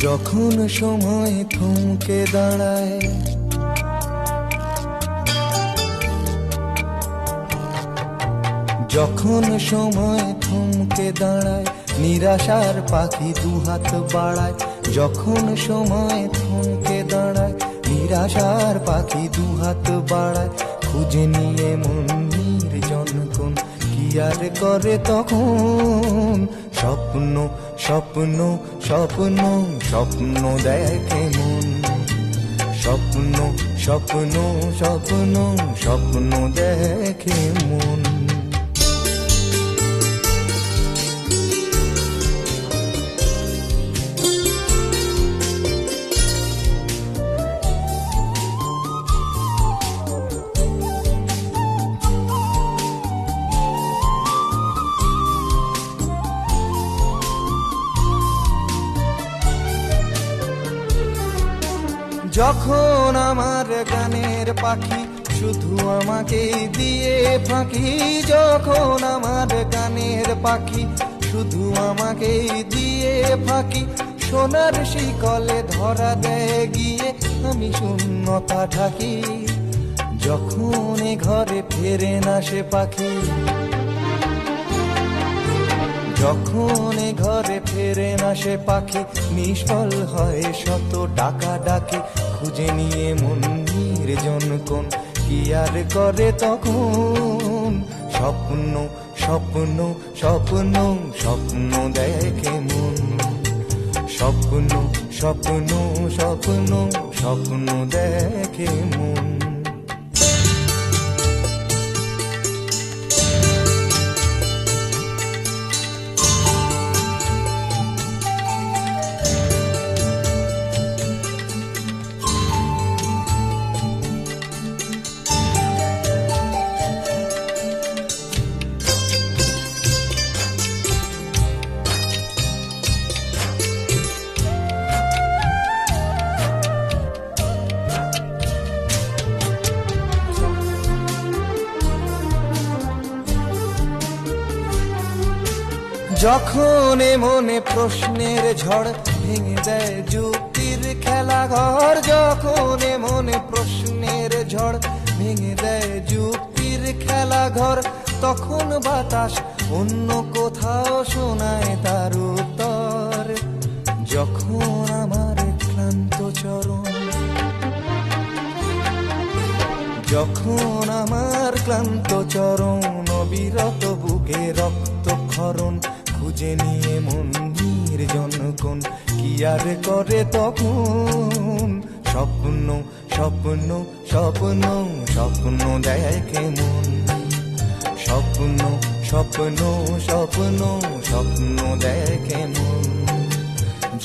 যখন সময় থমকে দাঁড়ায়, যখন সময় থমকে দাঁড়ায়, নিরাশার পাখি দুহাত বাড়ায়। যখন সময় থমকে দাঁড়ায়, নিরাশার পাখি দুহাত বাড়ায়। খুঁজে নিয়ে মন নির্জন কোন কি আর করে তখন। স্বপ্ন স্বপ্ন স্বপ্ন স্বপ্ন দেখে মন। স্বপ্ন স্বপ্ন স্বপ্ন স্বপ্ন দেখে মন। যখন আমার গানের পাখি শুধু আমাকে দিয়ে ফাঁকি। যখন আমার গানের পাখি শুধু আমাকে দিয়ে ফাঁকি। সোনার শিকলে ধরা দেয় গিয়ে আমি শূন্যতা ঢাকি। যখন এ ঘরে ফেরে না সে পাখি, যখন এ ঘরে ফেরে না সে পাখি, নিষ্ফল হয় শত ডাকা ডাকি। খুঁজে নিয়ে মন নির্জন কোন কি আর করে তখন। স্বপ্ন স্বপ্ন স্বপ্ন স্বপ্ন দেখে মন। স্বপ্ন স্বপ্ন স্বপ্ন স্বপ্ন দেখে মন। যখন এ মনে প্রশ্নের ঝড় ভেঙে দেয় যুক্তির খেলাঘর। যখন এ মনে প্রশ্নের ঝড় ভেঙে দেয় যুক্তির খেলাঘর, তখন বাতাস অন্য কোথাও শোনায় তার উত্তর। যখন আমার ক্লান্ত চরণ, যখন আমার ক্লান্ত চরণ, অবিরত বুকে রক্তক্ষরণ। খুঁজে নিয়ে মন নির্জন কোন কি আর করে তখন। স্বপ্ন স্বপ্ন স্বপ্ন স্বপ্ন দেখে মন। স্বপ্ন স্বপ্ন স্বপ্ন স্বপ্ন দেখে মন।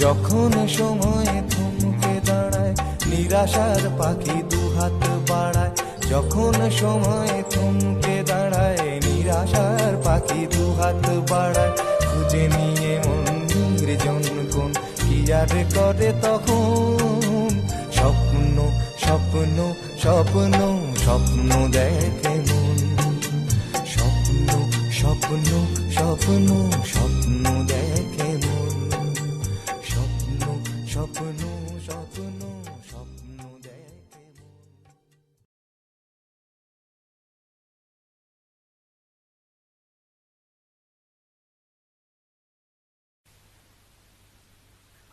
যখন সময় থমকে দাঁড়ায়, নিরাশার পাখি দুহাত বাড়ায়। যখন সময় থমকে দাঁড়ায়, নিরাশার পাখি দুহাত বাড়ায়। খুঁজে নিয়ে মন নির্জন কোন কি আর করে তখন। স্বপ্ন স্বপ্ন স্বপ্ন স্বপ্ন দেখে মন। স্বপ্ন স্বপ্ন স্বপ্ন স্বপ্ন দেখে মন। স্বপ্ন স্বপ্ন স্বপ্ন স্বপ্ন দেখে মন।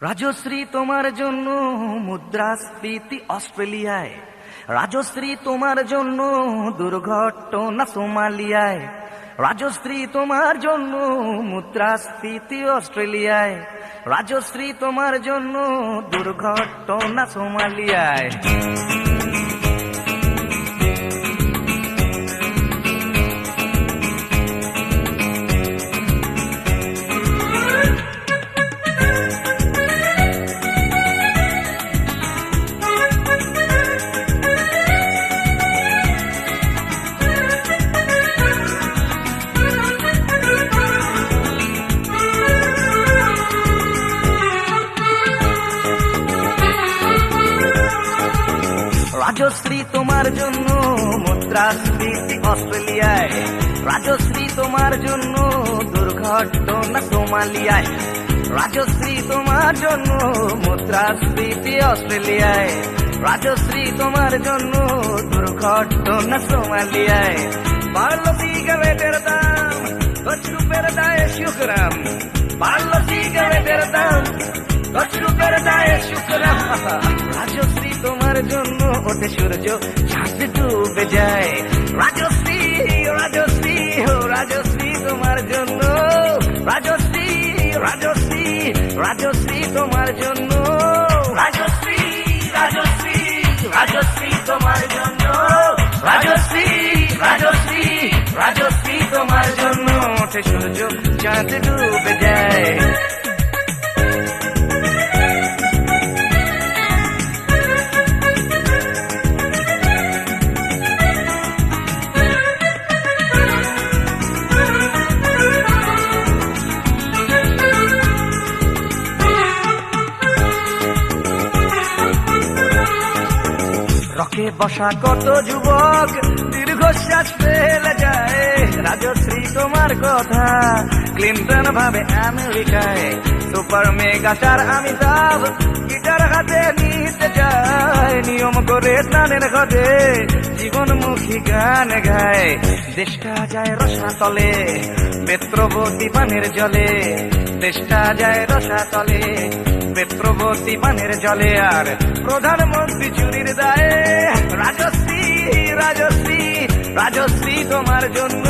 রাজশ্রী তোমার জন্য মুদ্রাস্ফীতি অস্ট্রেলিয়ায়। রাজশ্রী তোমার জন্য দুর্ঘটনা সোমালিয়ায়। রাজশ্রী তোমার জন্য মুদ্রাস্ফীতি অস্ট্রেলিয়ায়। রাজশ্রী তোমার জন্য দুর্ঘটনা সোমালিয়ায়। রাজশ্রী তোমার জন্য মুদ্রাস্ফীতি অস্ট্রেলিয়ায়। রাজশ্রী তোমার জন্য দুর্ঘটনা সোমালিয়ায়। রাজশ্রী তোমার জন্য মুদ্রাস্ফীতি অস্ট্রেলিয়ায়, রাজশ্রী তোমার জন্য দুর্ঘটনা সোমালিয়ায়, বাড়লো সিগারেটের দাম 10 রুপের দায়ে শুকরাম, বাড়লো সিগারেটের দাম 10 রুপের দায়ে শুকরাম। রাজশ্রী তোমার জন্য ওঠে সূর্য চাঁদ ডুবে যায়, রাজশ্রী রাজশ্রী ও রাজশ্রী তোমার জন্য, রাজশ্রী রাজশ্রী রাজশ্রী তোমার জন্য, রাজশ্রী রাজশ্রী রাজশ্রী তোমার জন্য, রাজশ্রী রাজশ্রী রাজশ্রী তোমার জন্য ওঠে সূর্য চাঁদ ডুবে যায়। রকে বসা কত যুবক দীর্ঘশ্বাস ফেলে যায়, রাজশ্রী তোমার কথা ক্লিন্টন ভাবে আমেরিকায়, super mega star Amitabh guitar হাতে নিতে যায়, নিয়ম করে তানের ঘটে জীবনমুখী গান গায়, দেশটা যায় রসাতলে বেত্রবতী পানের জলে, দেশটা যায় রসাতলে বেত্রবতী পানের জলে, আর প্রধানমন্ত্রী চুরির দায়ে, রাজশ্রী রাজশ্রী রাজশ্রী তোমার জন্য,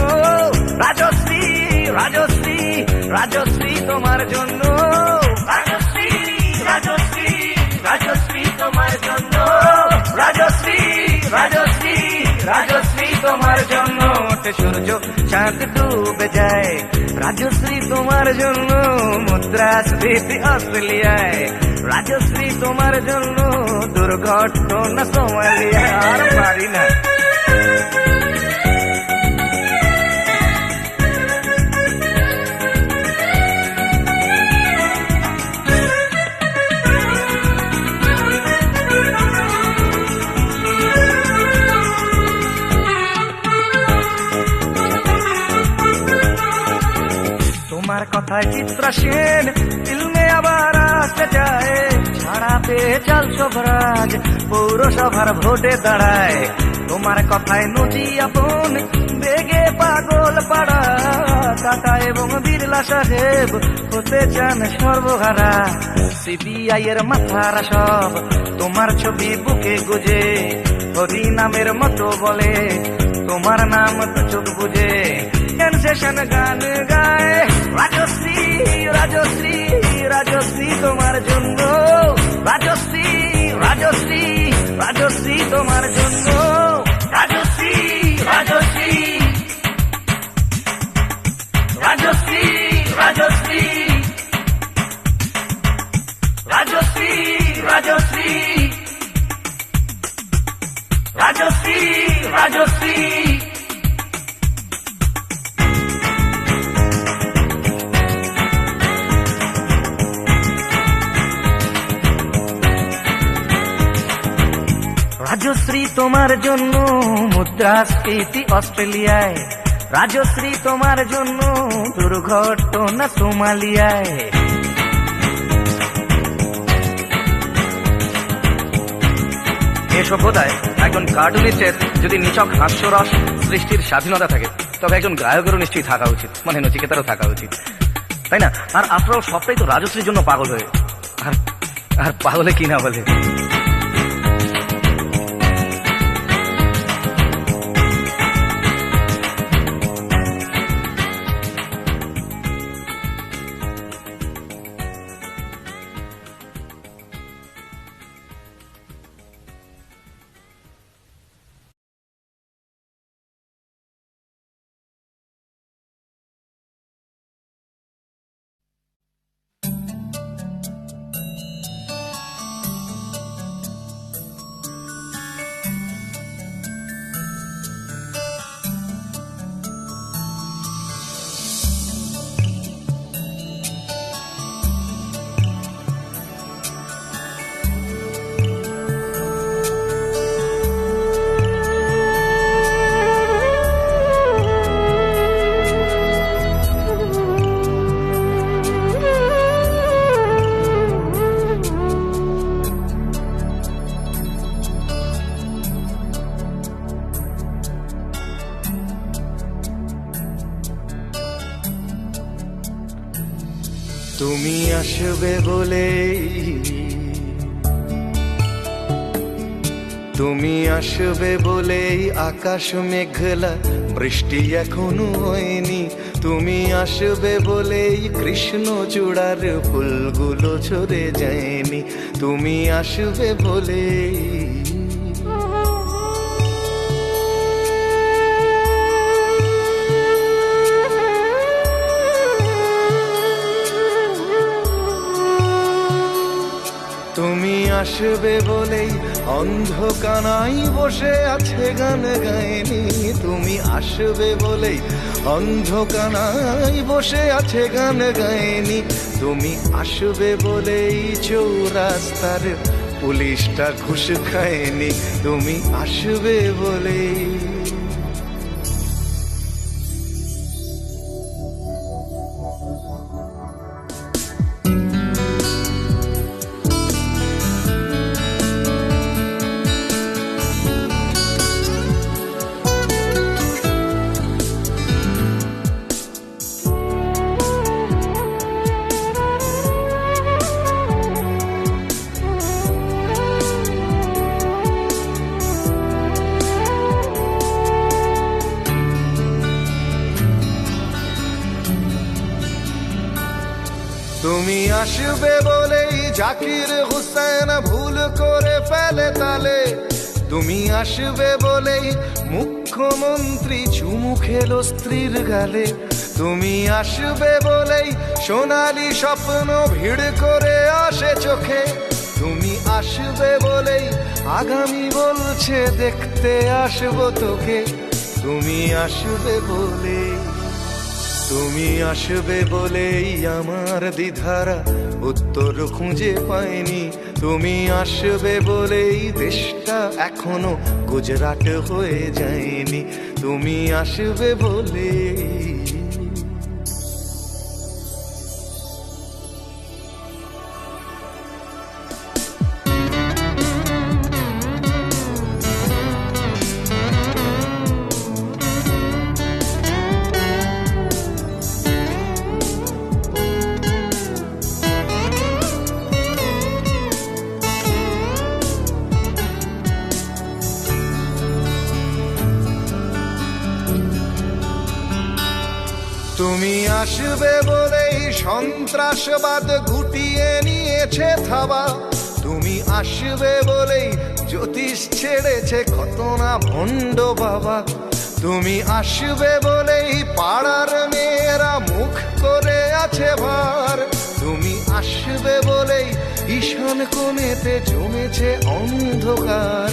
রাজশ্রী রাজশ্রী রাজশ্রী তোমার জন্য, রাজশ্রী রাজশ্রী রাজশ্রী তোমার জন্য, রাজশ্রী রাজশ্রী রাজশ্রী তোমার জন্য ওঠে সূর্য চাঁদ ডুবে যায়, রাজশ্রী তোমার জন্য মুদ্রাস্ফীতি অস্ট্রেলিয়ায়, রাজশ্রী তোমার জন্য দুর্ঘটনা সোমালিয়ায়। আর পারি না। তোমার কথায় চিত্রা সেন ফিল্মে আবার আসতে চায়, ছাড়া পেয়ে চাল সবরাজ পৌরসভার ভোটে দাঁড়ায়, তোমার কথায় নদী আপন বেগে পাগল পাড়া, টাটা এবং বিড়লা সাহেব হতে চান সর্বহারা, সিবিআই এর মাথারা সব তোমার ছবি বুকে গুজে, হরি নামের মতো বলে তোমার নাম তো চোখ বুঝে, সেনসেশন গান গায়, রাজশ্রী রাজশ্রী রাজশ্রী তোমার জন্য, রাজশ্রী রাজশ্রী রাজশ্রী তোমার জন্য, রাজশ্রী রাজশ্রী রাজশ্রী রাজশ্রী রাজশ্রী রাজশ্রী রাজশ্রী রাজশ্রী। রাজশ্রী তোমার জন্য মুদ্রাস্ফীতি অস্ট্রেলিয়ায়, রাজশ্রী তোমার জন্য দুর্ঘটনা সোমালিয়ায়। এ সভ্যতায় একজন কার্টুনিস্টের যদি নিছক হাস্যরস সৃষ্টির স্বাধীনতা থাকে, তবে একজন গায়কেরও নিশ্চয়ই থাকা উচিত, মানে নচিকেতারও থাকা উচিত, তাই না? আর আফটার অল সবটাই তো রাজশ্রীর জন্য পাগল হয়ে, আর পাগলে কি না বলে। তুমি আসবে বলেই, তুমি আসবে বলেই আকাশ মেঘলা, বৃষ্টি এখনো হয়নি। তুমি আসবে বলেই কৃষ্ণ চূড়ার ফুলগুলো ঝরে যায়নি। তুমি আসবে বলেই, তুমি আসবে বলেই অন্ধকানাই বসে আছে গান গায়নি। তুমি আসবে বলেই অন্ধকানাই বসে আছে গান গায়নি। তুমি আসবে বলেই চৌরাস্তার পুলিশটা ঘুষ খায়নি। তুমি আসবে বলেই, তুমি আসবে বলেই জাকির হুসেন ভুল করে ফেলে তালে। তুমি আসবে বলেই মুখ্যমন্ত্রী চুমু খেলো স্ত্রীর গালে। তুমি আসবে বলেই সোনালি স্বপ্ন ভিড় করে আসে চোখে। তুমি আসবে বলেই আগামী বলছে দেখতে আসবো তোকে। তুমি আসবে বলেই, তুমি আসবে বলেই আমার দ্বিধারা উত্তর খুঁজে পায়নি। তুমি আসবে বলেই দেশটা এখনো গুজরাট হয়ে যায়নি। তুমি আসবে বলেই, তুমি আসবে বলেই সন্ত্রাসবাদ গুটিয়ে নিয়েছে থাবা। তুমি আসবে বলেই জ্যোতিষ ছেড়েছে কত না ভণ্ড বাবা। তুমি আসবে বলেই পাড়ার মেয়েরা মুখ করে আছে ভার। তুমি আসবে বলেই ঈশান কোণেতে জমেছে অন্ধকার।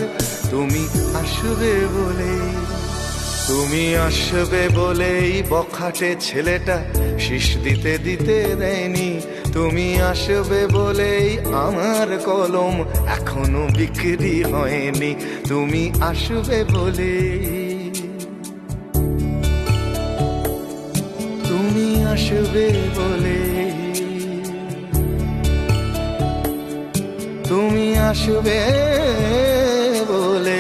তুমি আসবে বলেই, তুমি আসবে বলেই বখাটে ছেলেটা শীষ দিতে দিতে দেয়নি। তুমি আসবে বলেই আমার কলম এখনো বিক্রি হয়নি। তুমি আসবে বলেই, তুমি আসবে বলেই, তুমি আসবে বলে।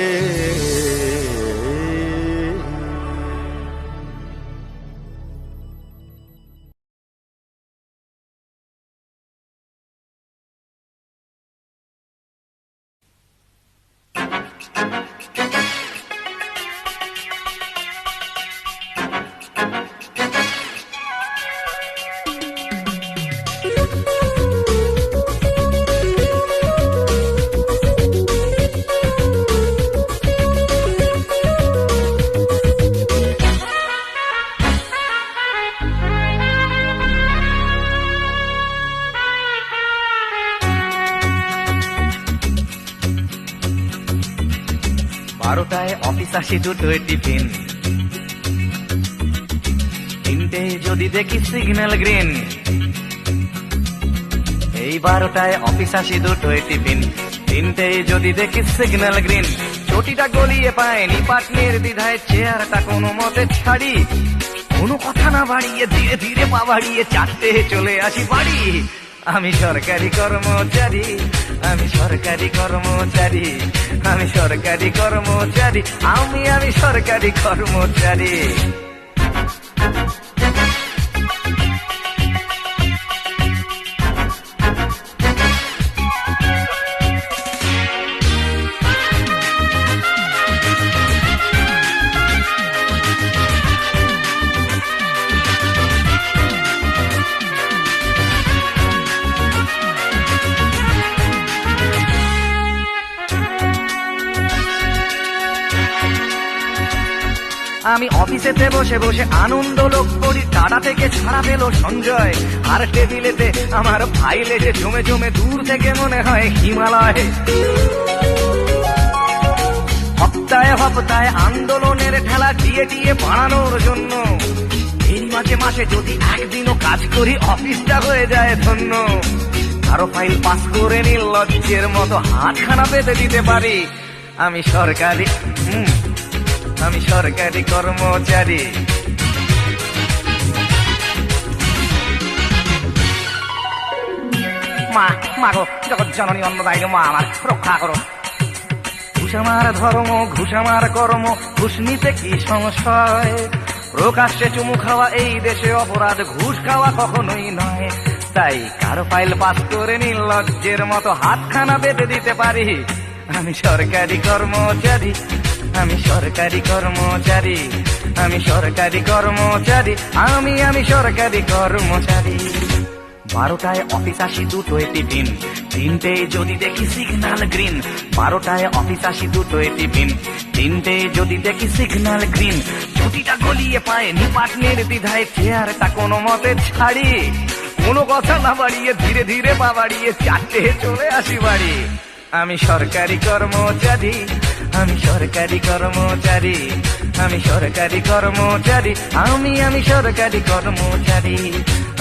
বারোটায় অফিস আসি, দুটোয় টিফিন, তিনটে যদি দেখি সিগন্যাল গ্রিন। এই 12টায় অফিস আসি, দুটোয় টিফিন, তিনটে যদি দেখি সিগন্যাল গ্রিন। চটিটা গলিয়ে পায়নি পাটনির দ্বিধায় চেয়ারটা কোনো মতে ছাড়ি। কোনো কথা না বাড়িয়ে ধীরে ধীরে পা বাড়িয়ে 4টে চলে আসি বাড়ি। আমি সরকারি কর্মচারী, আমি সরকারি কর্মচারী, আমি সরকারি কর্মচারী, আমি সরকারি কর্মচারী। আমি অফিসেতে বসে বসে আনন্দ লোক করি, টাটা থেকে ছাড়া পেল সঞ্জয়, আর টেবিলেতে আমার ফাইল এসে জমে জমে দূর থেকে মনে হয় হিমালয়। হপ্তায় হপ্তায় আন্দোলনের ঠেলা দিয়ে দিয়ে বাড়ানোর জন্য, এই মাঝে মাসে যদি একদিনও কাজ করি অফিসটা হয়ে যায় ধন্য। কারো ফাইল পাস করে নির্লজ্জের মতো হাতখানা পেতে দিতে পারি। আমি সরকারি কর্মচারী। মা গো, জগৎ জননী অন্নদায়ী মা আমার রক্ষা করো। ঘুষ আমার ধর্ম, ঘুষ আমার কর্ম, ঘুষ নিতে কি সংশয়? প্রকাশ্যে চুমু খাওয়া এই দেশে অপরাধ, ঘুষ খাওয়া কখনোই নয়। তাই কারো ফাইল পাস করে নির্লজ্জের মতো হাতখানা বেঁধে দিতে পারি। আমি সরকারি কর্মচারী, আমি সরকারি কর্মচারী, আমি সরকারি কর্মচারী, আমি সরকারি কর্মচারী। 12টায় অফিস আসি, 2টোয় টিফিন, 3টে যদি দেখি সিগন্যাল গ্রিন। 12টায় অফিস আসি, 2টোয় টিফিন, 3টে যদি দেখি সিগন্যাল গ্রিন। ছুটিটা গলিয়ে পায় নিপাট নির্দ্বিধায়, চেয়ারটা কোনো মতে ছাড়ি। কোনো কথা না বাড়িয়ে ধীরে ধীরে পা বাড়িয়ে 4টে চলে আসি বাড়ি। আমি সরকারি কর্মচারী, আমি সরকারি কর্মচারী, আমি সরকারি কর্মচারী, আমি সরকারি কর্মচারী,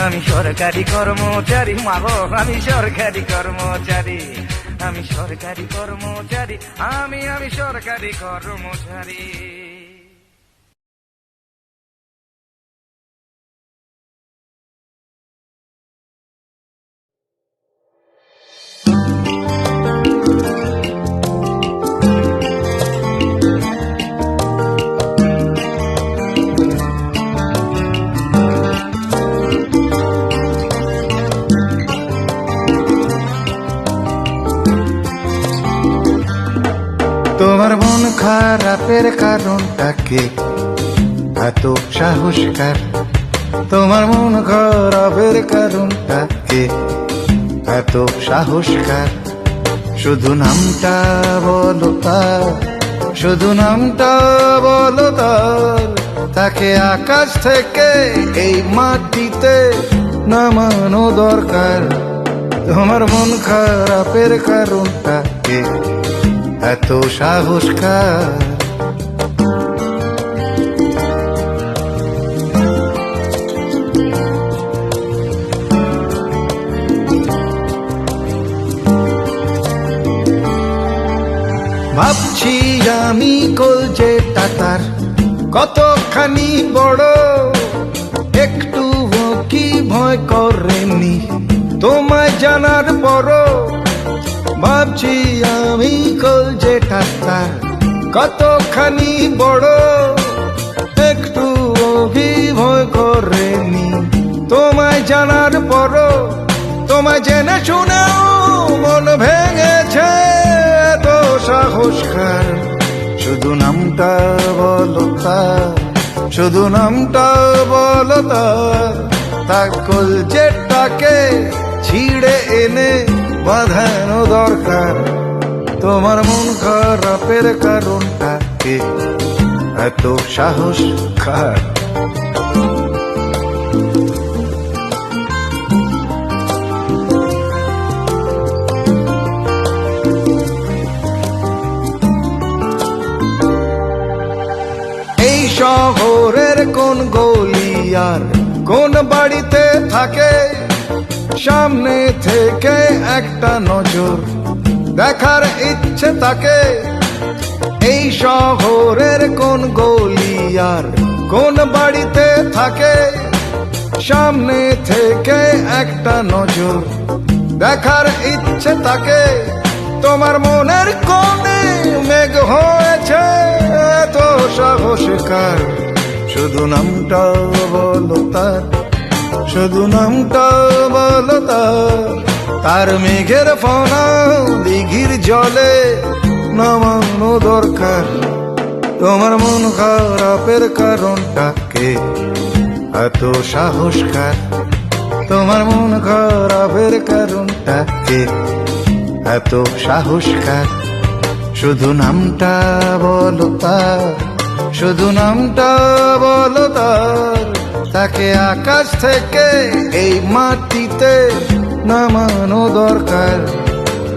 আমি সরকারি কর্মচারী। মাগো, আমি সরকারি কর্মচারী, আমি সরকারি কর্মচারী, আমি সরকারি কর্মচারী। তোমার মন খারাপের কারণটা কি? এত সাহসকার। তোমার মন খারাপের কারণটা কি? এত সাহসকার। শুধু নামটা বলো তার, শুধু নামটা বলো তার। তাকে আকাশ থেকে এই মাটিতে নামানো দরকার। তোমার মন খারাপের কারণটা কি? এত সাহসকার। ভাবছি আমি কলজেটা তার কতখানি বড়, একটু কি ভয় করেনি তোমায় জানার পরও। ভাবছি আমি কলজেটা তার কতখানি বড়, একটু কি ভয় করেনি তোমায় জানার পরও। তোমায় জেনে শুনেও মন ভেঙেছে, এত সাহসকার। শুধু নামটা বলো তার, শুধু নামটা বলো তার। তার কলজেটাকে ছিঁড়ে এনে বাঁধানো দরকার। তোমার মন খারাপের কারণটা কি? এত সাহসকার। এই শহরের কোন গলি আর কোন বাড়িতে থাকে, সামনে থেকে একটা নজর দেখার ইচ্ছে থাকে। এই শহরের কোন গলি আর কোন বাড়িতে থাকে, সামনে থেকে একটা নজর দেখার ইচ্ছে থাকে। তোমার মনের কোণে মেঘ হয়েছে, এত সাহসকার। শুধু নামটা বলো তার, শুধু নামটা বলো তার। তার মেঘের ফনা দিঘির জলে নামানো দরকার। তোমার মন খারাপের কারণটা কে? এত সাহসকার। তোমার মন খারাপের কারণটা কে? এত সাহসকার। শুধু নামটা বলো তার, শুধু নামটা বলো তার, তাকে আকাশ থেকে এই মাটিতে নামানো দরকার।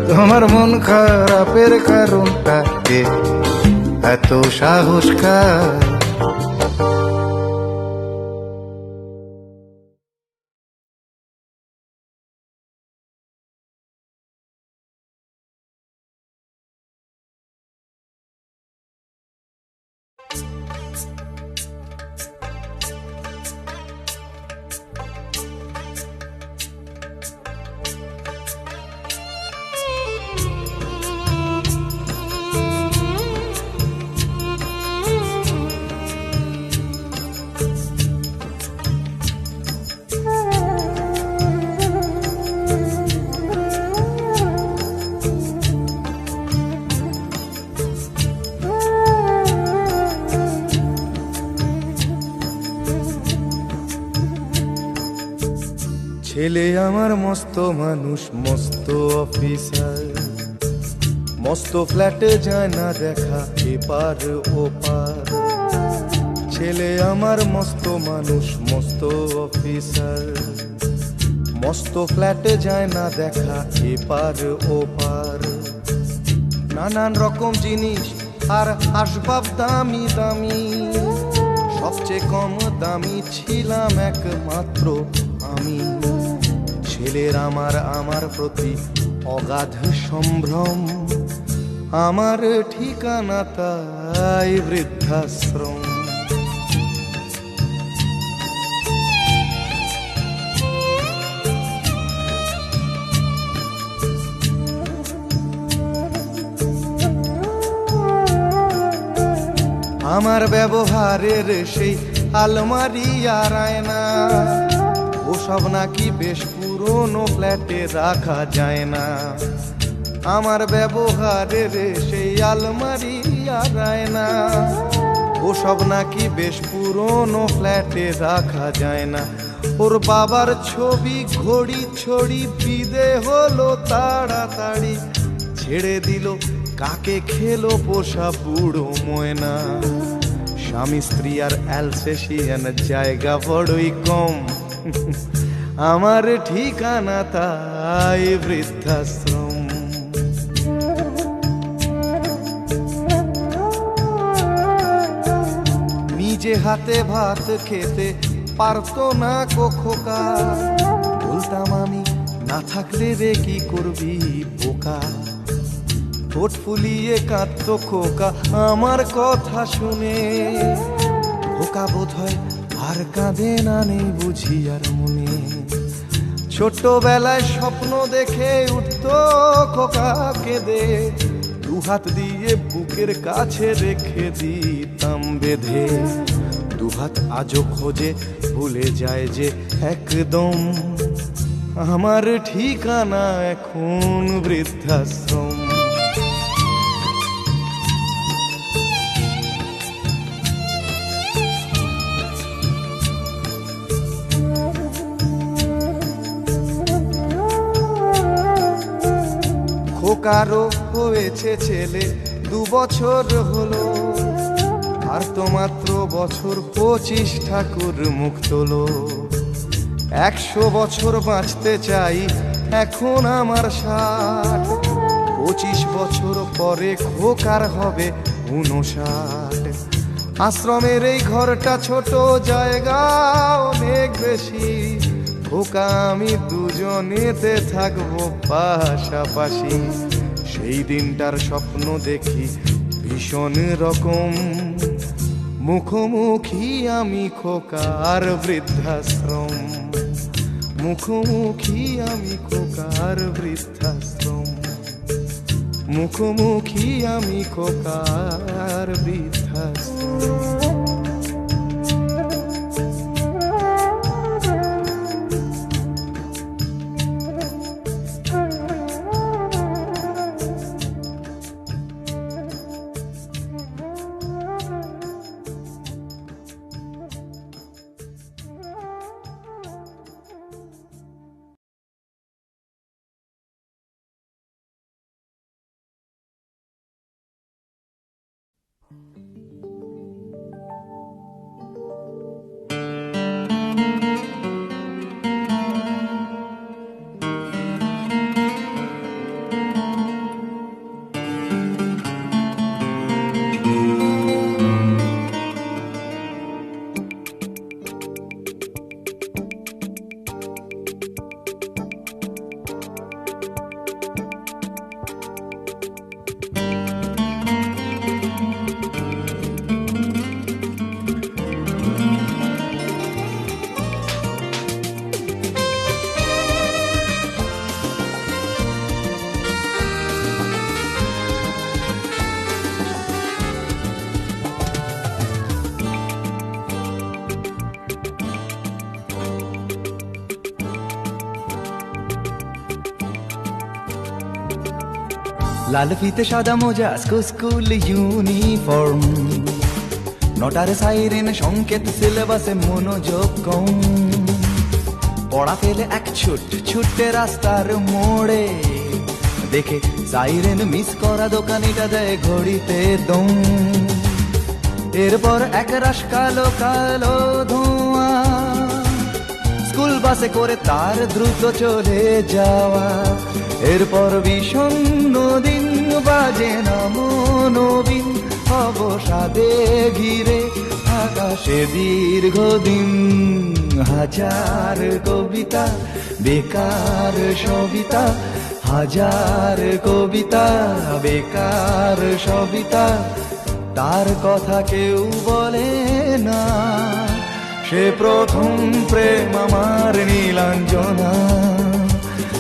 তোমার মন খারাপের কারণটা কে, এত সাহস কার? ছেলে আমার মস্ত মানুষ, মস্ত অফিসার, মস্ত ফ্ল্যাটে যায় না দেখা এপার ওপার। ছেলে আমার মস্ত মানুষ, মস্ত অফিসার, মস্ত ফ্ল্যাটে যায় না দেখা এপার ওপার। নানান রকম জিনিস আর আসবাব দামি দামি, সবচেয়ে কম দামি ছিলাম একমাত্র আমি। ছেলের আমার প্রতি অগাধ সম্ভ্রম, আমার ঠিকানা তাই বৃদ্ধাশ্রম। আমার ব্যবহারের সেই আলমারি আর আয়না, ওসব নাকি বেশ পুরনো ফ্ল্যাটে রাখা যায় না। আমার ব্যবহারের সেই আলমারি আর আয়না, ওসব নাকি বেশ পুরনো ফ্ল্যাটে রাখা যায় না। ওর বাবার ছবি ঘড়ি ছড়ি বিদে হলো তাড়াতাড়ি, ছেড়ে দিল কাকে খেলো পোষা বুড়ো ময়না। স্বামী স্ত্রী আর অ্যালসেশিয়ান জায়গা বড়ই কম, আমার ঠিকানা তাই বৃদ্ধাশ্রম। নিজে হাতে ভাত খেতে পারতো না খোকা, বলতাম আমি না থাকলে রে কি করবি বোকা। ঠোঁট ফুলিয়ে কাঁদতো খোকা আমার কথা শুনে, খোকা বোধ হয় আর কাঁদে না, নেই বুঝি আর মনে। ছোটবেলায় স্বপ্ন দেখে উঠতো খোকা কেঁদে, দুহাত দিয়ে বুকের কাছে রেখে দিতাম বেঁধে। দুহাত আজও খোঁজে ভুলে যায় যে একদম, আমার ঠিকানা এখন বৃদ্ধাশ্রম। খোকারও হয়েছে ছেলে 2 বছর হলো, আর তো মাত্র বছর 25 ঠাকুর মুখ তোলো। 100 বছর বাঁচতে চাই এখন আমার 60, 25 বছর পরে খোকার হবে 59। আশ্রমের এই ঘরটা ছোট, জায়গা অনেক বেশি, খোকা আমি দুজনেতে থাকবো পাশাপাশি। সেই দিনটার স্বপ্ন দেখি ভীষণ রকম, মুখোমুখি আমি খোকার বৃদ্ধাশ্রম। মুখোমুখি আমি খোকার বৃদ্ধাশ্রম, মুখোমুখি আমি খোকার বৃদ্ধাশ্রম। লাল ফিতে সাদা মোজা স্কুল ইউনিফর্ম, নটার সাইরেন সংকেত সিলেবাসে মনোযোগ কম। পড়া ফেলে এক ছুটে রাস্তার মোড়ে, দেখে সাইরেন মিস করা দোকানিটা দেয় ঘড়িতে দম। এরপর এক রাশ কালো কালো ধোঁয়া, স্কুল বাসে করে তার দ্রুত চলে যাওয়া। এরপর বিষণ্ণ দিন বাজে না মনোবিন, অবসাদে ঘিরে আকাশে দীর্ঘদিন। হাজার কবিতা বেকার সবিতা, হাজার কবিতা বেকার সবিতা, তার কথা কেউ বলে না। সে প্রথম প্রেম আমার নীলাঞ্জনা,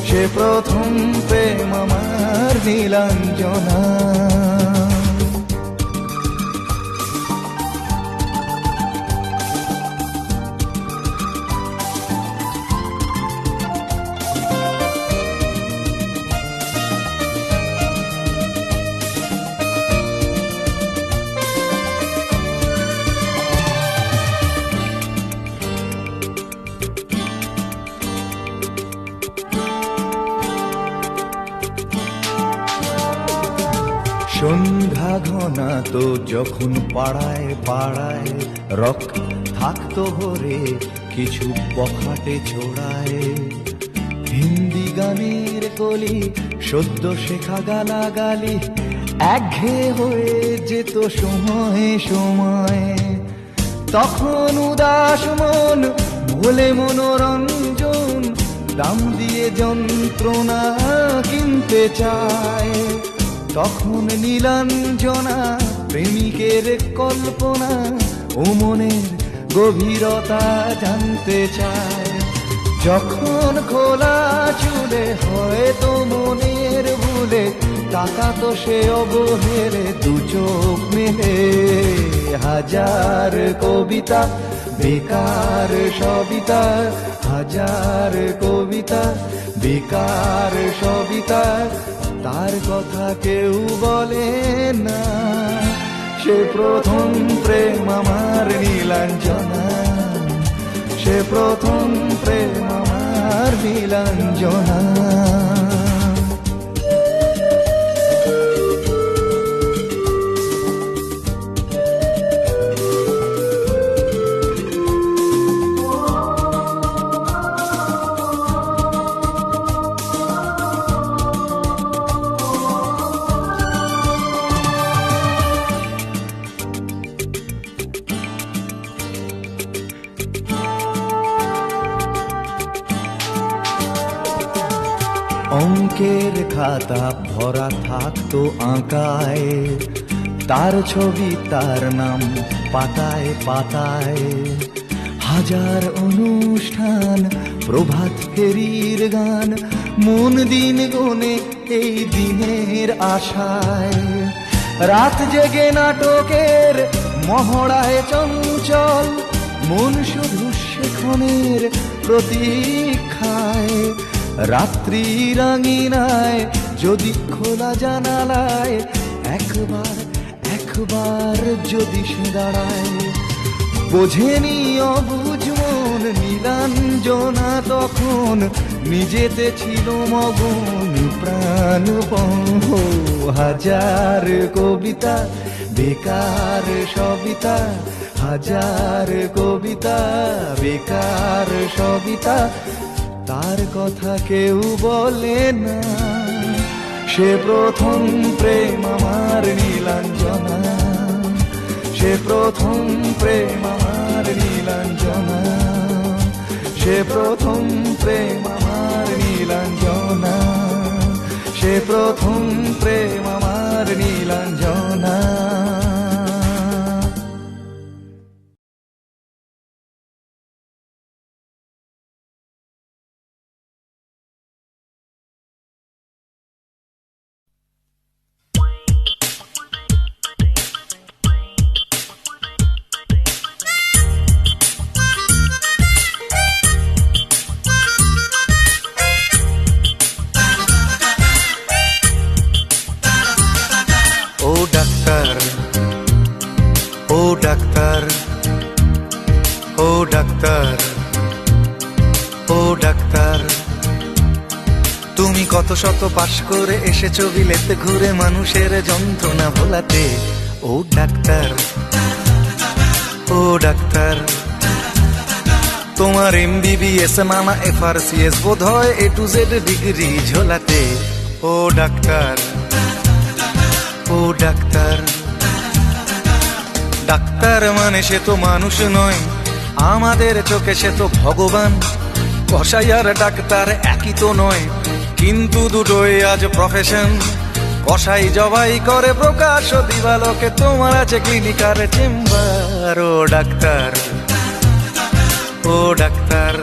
সে প্রথম প্রেম আমার নীলাঞ্জনা। সন্ধ্যা ঘনা তো যখন পাড়ায় পাড়ায় রক থাকতো ভরে কিছু বখাটে ছোড়ায়। হিন্দি গানের কলি সদ্য শেখা গালাগালি একঘেয়ে হয়ে যেত সময়ে সময়ে। তখন উদাস মন ভোলে মনোরঞ্জন, দাম দিয়ে যন্ত্রণা কিনতে চায়। তখন নীলাঞ্জনা প্রেমিকের কল্পনা ও মনের গভীরতা জানতে চায়। যখন খোলা চুলে হয়তো মনের ভুলে তাকাতো সে অবহেলে দু চোখ মেলে। হাজার কবিতা বেকার সবিতা, হাজার কবিতা বেকার সবিতা, তার কথা কেউ বলে না। সে প্রথম প্রেম আমার নীলাঞ্জনা, সে প্রথম প্রেম আমার নীলাঞ্জনা। অঙ্কের খাতা ভরা থাকতো আঁকায়, তার ছবি তার নাম পাতায় পাতায়। হাজার অনুষ্ঠান প্রভাত ফেরির গান, মন দিন গুনে এই দিনের আশায়। রাত জেগে নাটকের মহড়ায় চঞ্চল, মন শুধু সেক্ষণের প্রতীক্ষায়। রাত্রি রাঙিনায় যদি খোলা জানালায় একবার একবার যদি সে দাঁড়ায়। বোঝেনি অবুঝ মন নীলাঞ্জনা তখন, নিজেতে ছিল মগন প্রাণপণ। হাজার কবিতা বেকার সবিতা, হাজার কবিতা বেকার সবিতা, তার কথা কেউ বলে না। সে প্রথম প্রেম আমার নীলাঞ্জনা, সে প্রথম প্রেম আমার নীলাঞ্জনা, সে প্রথম প্রেম আমার নীলাঞ্জনা, সে প্রথম প্রেম আমার নীলাঞ্জনা। ডাক্তার, ও ডাক্তার, ও ডাক্তার, তুমি কত শত পাশ করে এসেছো বিলেতে ঘুরে মানুষের যন্ত্রণা ভোলাতে। ও ডাক্তার, ও ডাক্তার, তোমার MBBS নানা FRCS বোধ হয় A to Z ডিগ্রি ঝোলাতে। ও ডাক্তার, ও ডাক্তার, ডাক্তার মানে সে তো মানুষ নয়, আমাদের চোখে সে তো ভগবান। কসাই আর ডাক্তার একই তো নয়, কিন্তু দুটোই আজ প্রফেশন। কসাই জবাই করে প্রকাশ দিবালোকে, তোমার আছে ক্লিনিকার চেম্বার। ও ডাক্তার, ও ডাক্তার,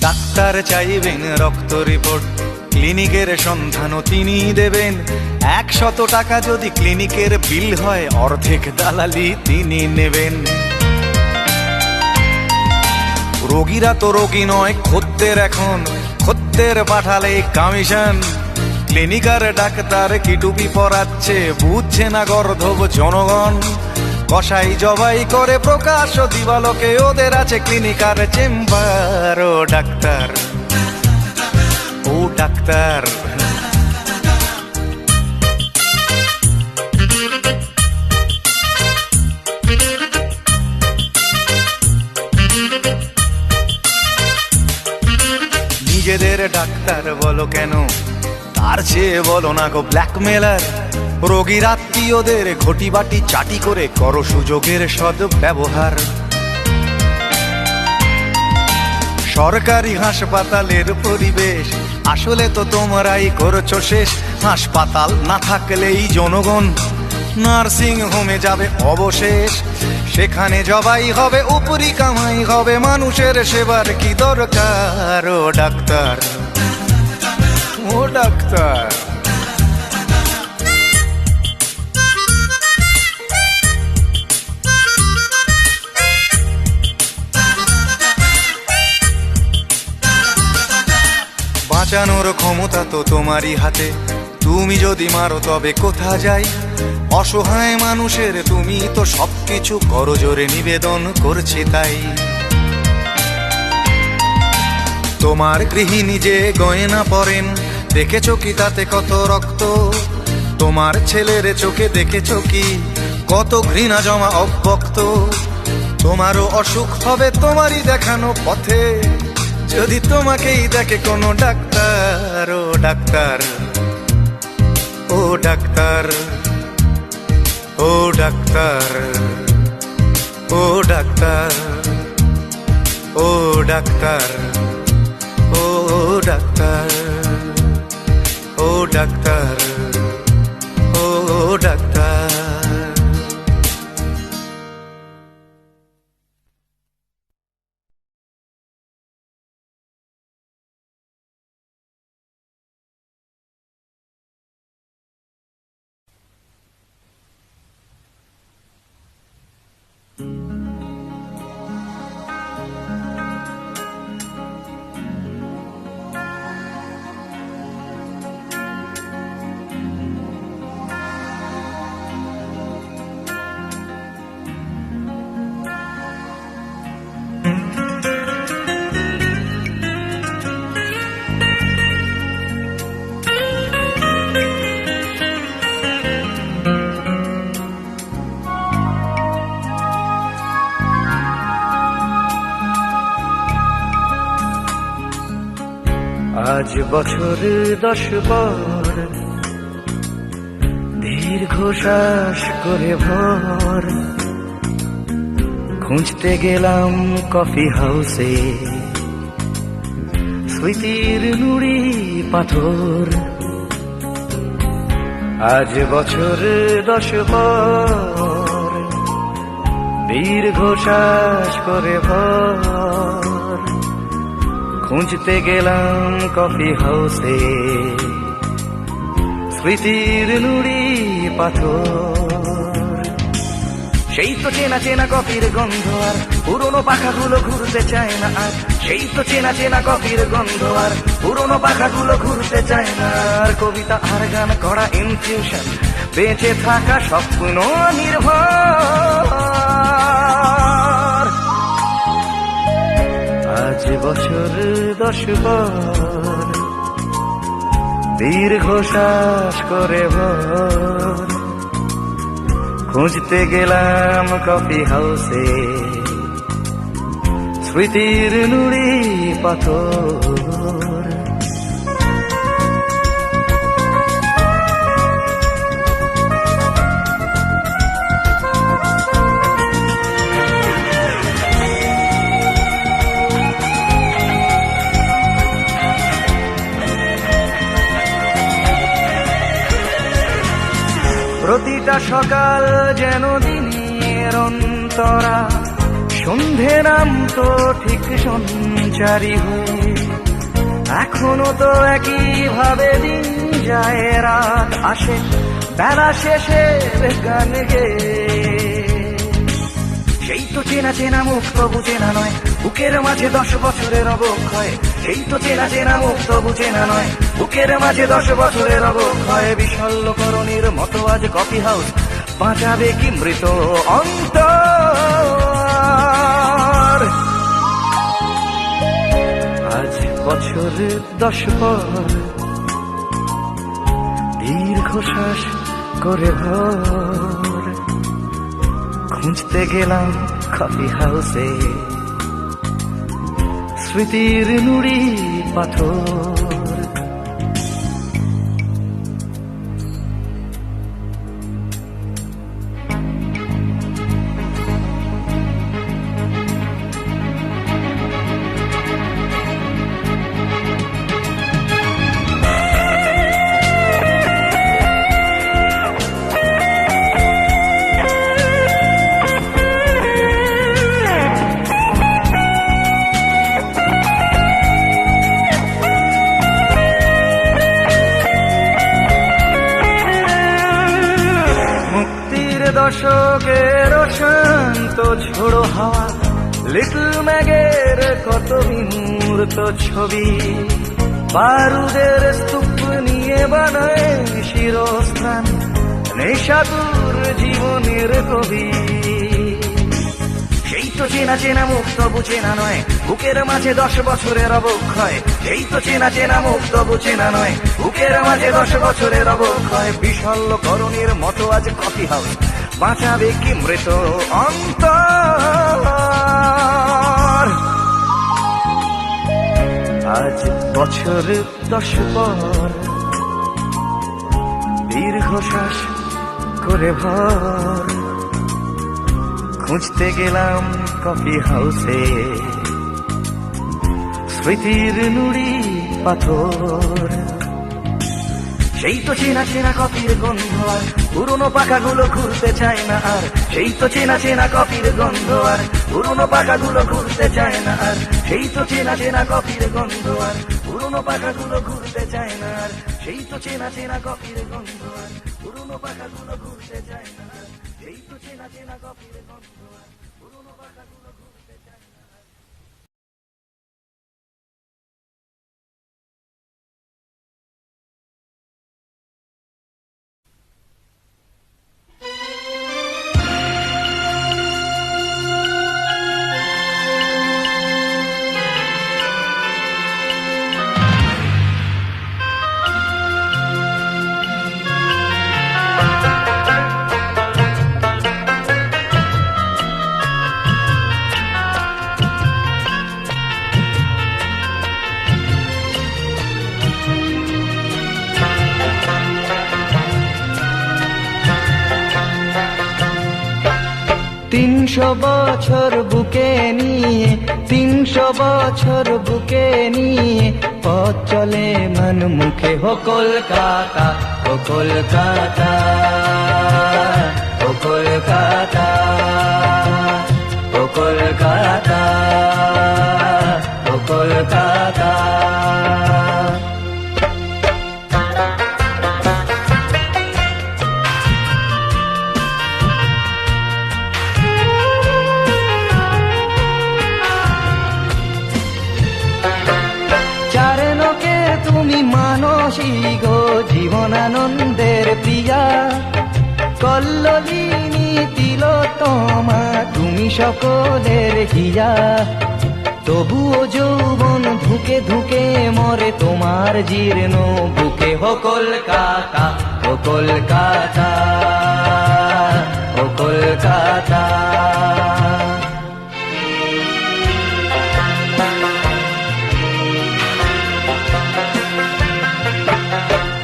ডাক্তার চাইবেন রক্ত রিপোর্ট, ক্লিনিকের সন্ধানও তিনি দেবেন। 100 টাকা যদি ক্লিনিকের বিল হয়, অর্ধেক দালালি তিনি নেবেন। রোগীরা তো রোগী নয় খদ্দের, এখন খদ্দের পাঠালে কমিশন। ক্লিনিকার ডাক্তার কি টুপি পরাচ্ছে, বুঝছে না গর্ধব জনগণ। কসাই জবাই করে প্রকাশ দিবালোকে, ওদের আছে ক্লিনিকার চেম্বার। ও ডাক্তার, ও ডাক্তার, নিজেদের ডাক্তার বলো কেন, তার চেয়ে বলো না গো ব্ল্যাকমেলার। রোগীর আত্মীয়দের ঘটি বাটি চাটি করে করো সুযোগের সদ্ব্যবহার। সরকারি হাসপাতালের পরিবেশ আসলে তো তোমরাই করছো শেষ। হাসপাতাল না থাকলেই জনগণ নার্সিং হোমে যাবে অবশেষ। সেখানে জবাই হবে, উপরি কামাই হবে, মানুষের সেবার কি দরকার। ও ডাক্তার, ও ডাক্তার, বাঁচানোর ক্ষমতা তো তোমারই হাতে, তুমি যদি মারো তবে কোথা যাই। অসহায় মানুষের তুমি তো সবকিছু করজোরে নিবেদন করছে তাই। তোমার গৃহিণী যে গয়না পরেন, দেখেছো কি তাতে কত রক্ত? তোমার ছেলের চোখে দেখেছো কি কত ঘৃণা জমা অব্যক্ত? তোমারও অসুখ হবে তোমারই দেখানো পথে, যদি তোমাকেই দেখে কোনো ডাক্তার। ও ডাক্তার, ও ডাক্তার, ও ডাক্তার, ও ডাক্তার, ও ডাক্তার, ও ডাক্তার, ও ডাক্তার, ও ডাক্তার। আজ বছর 10 পর, দীর্ঘ শ্বাস করে ভর, খুঁজতে গেলাম কফি হাউসে স্মৃতির নুড়ি পাথর। আজ বছর 10 পর, দীর্ঘ শ্বাস করে ভর, খুঁজতে গেলাম কফি হাউসে স্মৃতির নুড়ি পাথর। সেই তো চেনা চেনা কফির গন্ধ আর পুরনো পাখাগুলো ঘুরতে চায় না আর, সেই তো চেনা চেনা কফির গন্ধ আর, পুরনো পাখাগুলো ঘুরতে চায় না আর, কবিতা আর গান করা ইনফিউশন, বেঁচে থাকা স্বপ্ন নির্ভর। আজ বছর 10 পর, দীর্ঘশ্বাস করে ভোর, খুঁজতে গেলাম কফি হাউসে স্মৃতির নুড়ি পাথর। প্রতিটা সকাল যেন দিনের অন্তরা, সন্ধে নাম তো ঠিক সঞ্চারী হয়ে, এখনো তো একই ভাবে দিন যায় রাত আসে, বেলা শেষে গান গেয়ে। সেই তো চেনা চেনা মুখ তবু চেনা নয়, বুকের মাঝে 10 বছরের অবক্ষয়, সেই তো চেনা চেনা মুখ তবু চেনা নয়, বুকের মাঝে 10 বছরের অবক্ষয়। বিশল্যকরণীর মতো আজ কফি হাউস, বাঁচাবে কি মৃত অন্তর। আজ বছর 10 পর, দীর্ঘশ্বাস করে ভোর, খুঁজতে গেলাম কফি হাউসে স্মৃতির নুড়ি পাথর। দশকের শান্ত ঝোড়ো হাওয়া, লিটল ম্যাগের কত বিমূর্ত ছবি, বারুদের স্তূপ নিয়ে বানায় শিরস্থান নেশাতুর জীবনের কবি। সেই তো চেনা চেনা মুখ তবু চেনা নয়, বুকের মাঝে 10 বছরের অবক্ষয়, সেই তো চেনা চেনা মুখ তবু চেনা নয়, বুকের মাঝে 10 বছরের অবক্ষয়। বিশল্যকরণীর মতো আজ কফি হাউস, বাঁচাবে কি মৃত অন্তর। আজ বছর 10 পর, দীর্ঘশ্বাস করে ভোর, খুঁজতে গেলাম কফি হাউসে স্মৃতির নুড়ি পাথর। সেই তো চেনা চেনা কফির গন্ধ আর, পুরনো পাখাগুলো ঘুরতে চায় না আর, সেই তো চেনা চেনা কফির গন্ধ আর, পুরনো পাখাগুলো ঘুরতে চায় না আর, সেই তো চেনা চেনা কফির গন্ধ আর, পুরনো পাখাগুলো ঘুরতে চায় না আর, সেই তো চেনা চেনা কফির গন্ধ আর, পুরনো পাখাগুলো ঘুরতে চায় না আর, সেই তো চেনা চেনা কফির গন্ধ আর, পুরনো পাখাগুলো ঘুরতে চায় না আর। বছর বুকে নিয়ে 300 বছর বুকে নিয়ে পথ চলে মন মুখে হো কলকাতা, ও কলকাতা, ও কলকাতা, ও কলকাতা, ও কলকাতা। রূপসী গো জীবনানন্দের প্রিয়া, কল্লোলিনী তিলোত্তমা তুমি সকলের হিয়া। তবুও যৌবন ধুকে ধুকে মরে তোমার জীর্ণ বুকে। হো কলকাতা, ও কলকাতা, ও কলকাতা।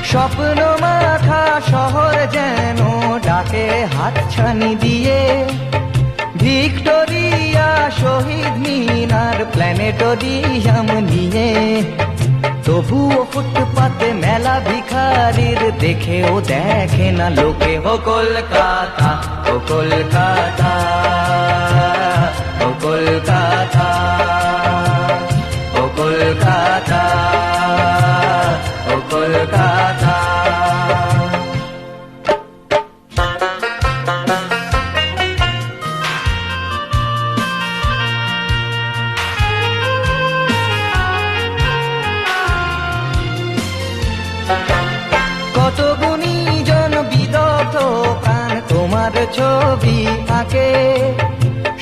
স্বপ্ন মাখা শহর যেন ডাকে হাতছানি দিয়ে, ভিক্টোরিয়া, শহীদ মিনার, প্ল্যানেটোরিয়াম নিয়ে। তবুও ফুটপাতে মেলা ভিখারির দেখেও দেখে না লোকে। হো কলকাতা, ও কলকাতা, ও কলকাতা, ও কলকাতা, ও কলকাতা। কত গুণীজন বিদগ্ধ প্রাণ তোমার ছবি আঁকে,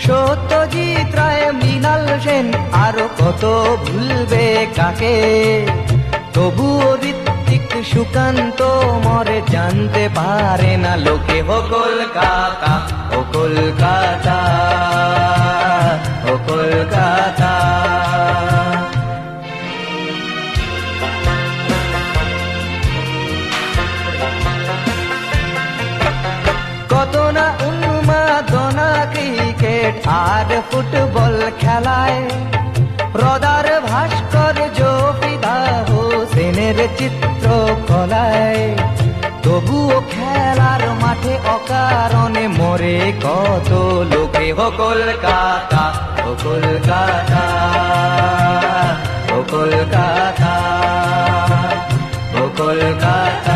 সত্যজিৎ রায়, মৃণাল সেন, আরো কত ভুলবে কাকে। তবুও ঋত্বিক, সুকান্ত মরে জানতে পারে না লোকে। হো কলকাতা, ও কলকাতা, ও কলকাতা। কত না উন্মাদনা ক্রিকেট আর ফুটবল খেলায়, রদার ভাস্কর্য, ফিদা হোসেনের চিত্র কলায়। তবুও খেলার মাঠে অকারণে মরে কত লোকে। হো কলকাতা, ও কলকাতা, ও কলকাতা, ও কলকাতা।